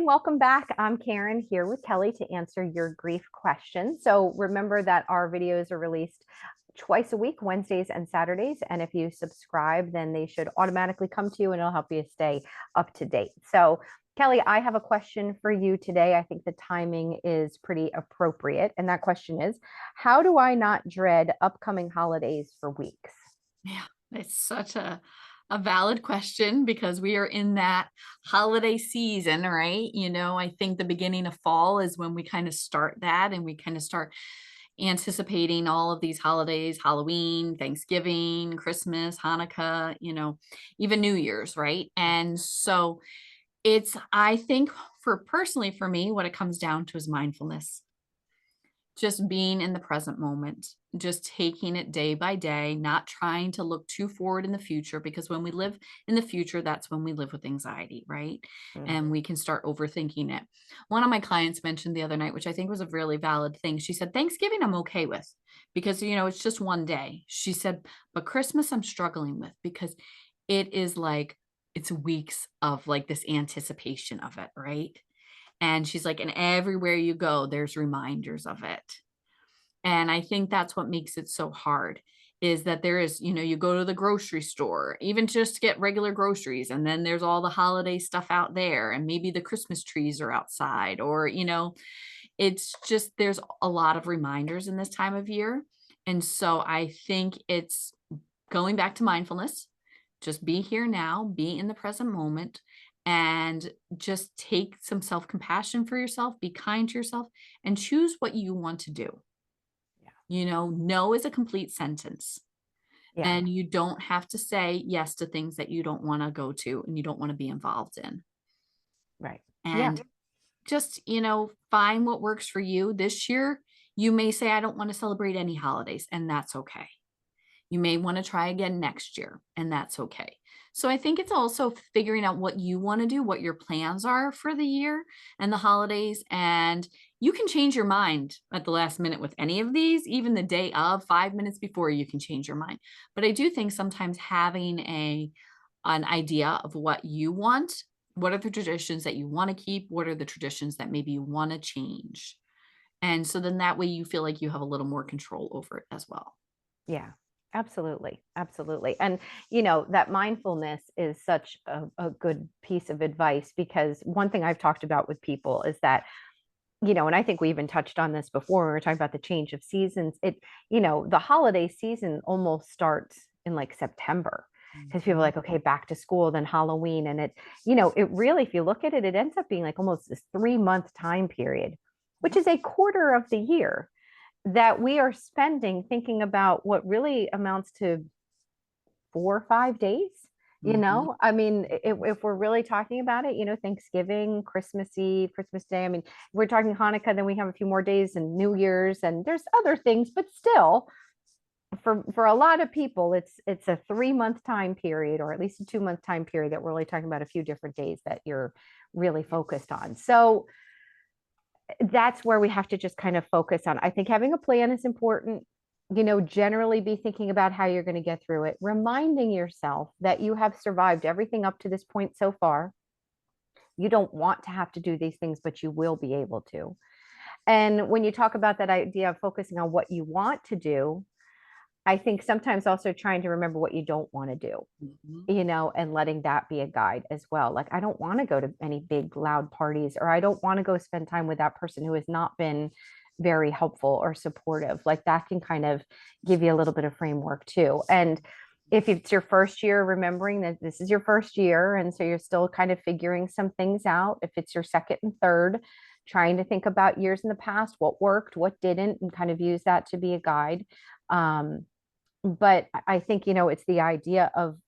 and welcome back. I'm Karen here with Kelly to answer your grief questions. So remember that our videos are released twice a week, Wednesdays and Saturdays. And if you subscribe, then they should automatically come to you and it'll help you stay up to date. So Kelly, I have a question for you today. I think the timing is pretty appropriate. And that question is, how do I not dread upcoming holidays for weeks? Yeah, it's such a valid question because we are in that holiday season, right? I think the beginning of fall is when we kind of start that and we kind of start anticipating all of these holidays, Halloween, Thanksgiving, Christmas, Hanukkah, even New Year's, right? And so I think personally for me, what it comes down to is mindfulness, just being in the present moment, just taking it day by day, not trying to look too forward in the future, because when we live in the future, that's when we live with anxiety, right? And Mhm. we can start overthinking it. One of my clients mentioned the other night, which I think was a really valid thing. She said, Thanksgiving, I'm okay with because, it's just one day. She said, but Christmas, I'm struggling with because it is like, it's weeks of like this anticipation of it, right? And she's like, and everywhere you go, there's reminders of it. And I think that's what makes it so hard is that there is, you go to the grocery store, even just to get regular groceries, and then there's all the holiday stuff out there, and maybe the Christmas trees are outside, or, it's just there's a lot of reminders in this time of year. And so I think it's going back to mindfulness, just be here now, be in the present moment, and just take some self compassion for yourself, be kind to yourself, and choose what you want to do. Yeah. No is a complete sentence. Yeah. And you don't have to say yes to things that you don't want to go to and you don't want to be involved in. Right. Yeah. And just, find what works for you. This year, you may say, I don't want to celebrate any holidays, and that's okay. You may want to try again next year, and that's okay. So I think it's also figuring out what you want to do, what your plans are for the year and the holidays. And you can change your mind at the last minute with any of these, even the day of, 5 minutes before you can change your mind. But I do think sometimes having an idea of what you want, what are the traditions that you want to keep, what are the traditions that maybe you want to change. And so then that way you feel like you have a little more control over it as well. Yeah, absolutely. Absolutely. And, that mindfulness is such a good piece of advice because one thing I've talked about with people is that, and I think we even touched on this before when we were talking about the change of seasons. The holiday season almost starts in like September because people are Mhm. like, okay, back to school, then Halloween. And it really, if you look at it, it ends up being like almost this 3 month time period, which Yep. is a quarter of the year that we are spending thinking about what really amounts to 4 or 5 days. Mhm. I mean, if we're really talking about it, Thanksgiving, Christmas Eve, Christmas Day. I mean, if we're talking Hanukkah, then we have a few more days and New Year's, and there's other things, but still, for a lot of people, it's a 3 month time period, or at least a 2 month time period that we're really talking about a few different days that you're really focused on. So that's where we have to just kind of focus on. I think having a plan is important. Generally be thinking about how you're going to get through it, reminding yourself that you have survived everything up to this point so far. You don't want to have to do these things, but you will be able to. And when you talk about that idea of focusing on what you want to do, I think sometimes also trying to remember what you don't want to do, Mhm. and letting that be a guide as well. Like, I don't want to go to any big, loud parties, or I don't want to go spend time with that person who has not been very helpful or supportive. Like, that can kind of give you a little bit of framework too. And if it's your first year, remembering that this is your first year. And so you're still kind of figuring some things out. If it's your second and third, trying to think about years in the past, what worked, what didn't, and kind of use that to be a guide. But I think, it's the idea of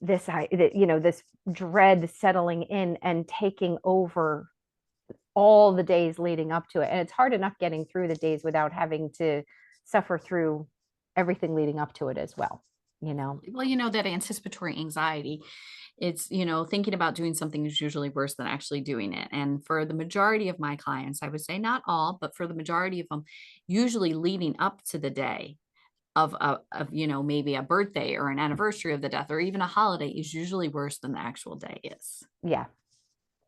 this dread settling in and taking over all the days leading up to it. And it's hard enough getting through the days without having to suffer through everything leading up to it as well. Well, that anticipatory anxiety, it's, thinking about doing something is usually worse than actually doing it. And for the majority of my clients, I would say not all, but for the majority of them, usually leading up to the day of maybe a birthday or an anniversary of the death or even a holiday is usually worse than the actual day is. Yeah.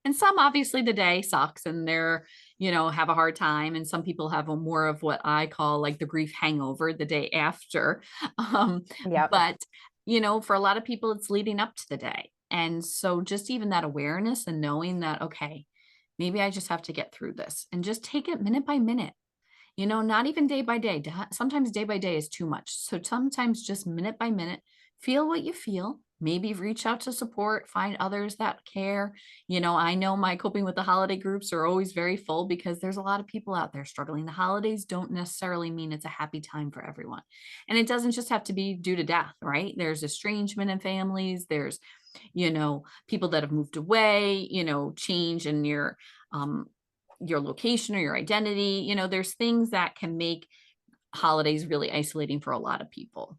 And some obviously the day sucks and they're, have a hard time. And some people have a more of what I call like the grief hangover the day after. Um, Yep. but, for a lot of people, it's leading up to the day. And so just even that awareness and knowing that, okay, maybe I just have to get through this and just take it minute by minute. Not even day by day. Sometimes day by day is too much. So sometimes just minute by minute, feel what you feel. Maybe reach out to support, find others that care. I know my coping with the holiday groups are always very full because there's a lot of people out there struggling. The holidays don't necessarily mean it's a happy time for everyone. And it doesn't just have to be due to death, right? There's estrangement in families. There's, people that have moved away, change in your location or your identity. There's things that can make holidays really isolating for a lot of people.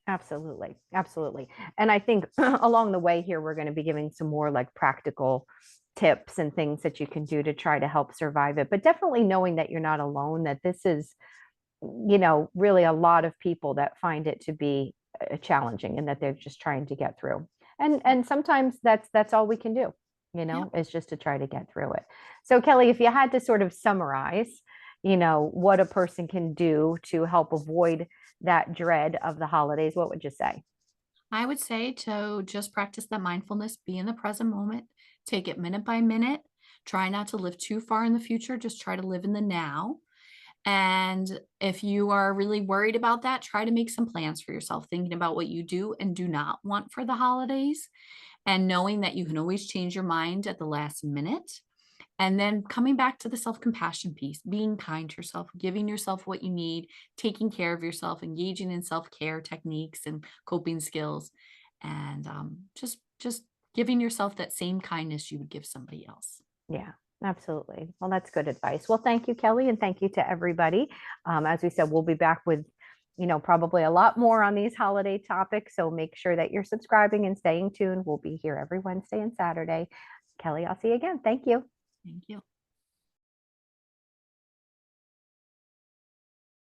Absolutely. Absolutely. And I think along the way here, we're going to be giving some more like practical tips and things that you can do to try to help survive it. But definitely knowing that you're not alone, that this is, really a lot of people that find it to be challenging and that they're just trying to get through. Yep. And sometimes that's all we can do, Yep. is just to try to get through it. So Kelly, if you had to sort of summarize, what a person can do to help avoid that dread of the holidays, what would you say? I would say to just practice that mindfulness, be in the present moment, take it minute by minute, try not to live too far in the future, just try to live in the now. And if you are really worried about that, try to make some plans for yourself, thinking about what you do and do not want for the holidays, and knowing that you can always change your mind at the last minute. And then coming back to the self compassion piece, being kind to yourself, giving yourself what you need, taking care of yourself, engaging in self care techniques and coping skills, and just giving yourself that same kindness you would give somebody else. Yeah, absolutely. Well, that's good advice. Well, thank you, Kelly, and thank you to everybody. As we said, we'll be back with, probably a lot more on these holiday topics. So make sure that you're subscribing and staying tuned. We'll be here every Wednesday and Saturday. Kelly, I'll see you again. Thank you. Thank you.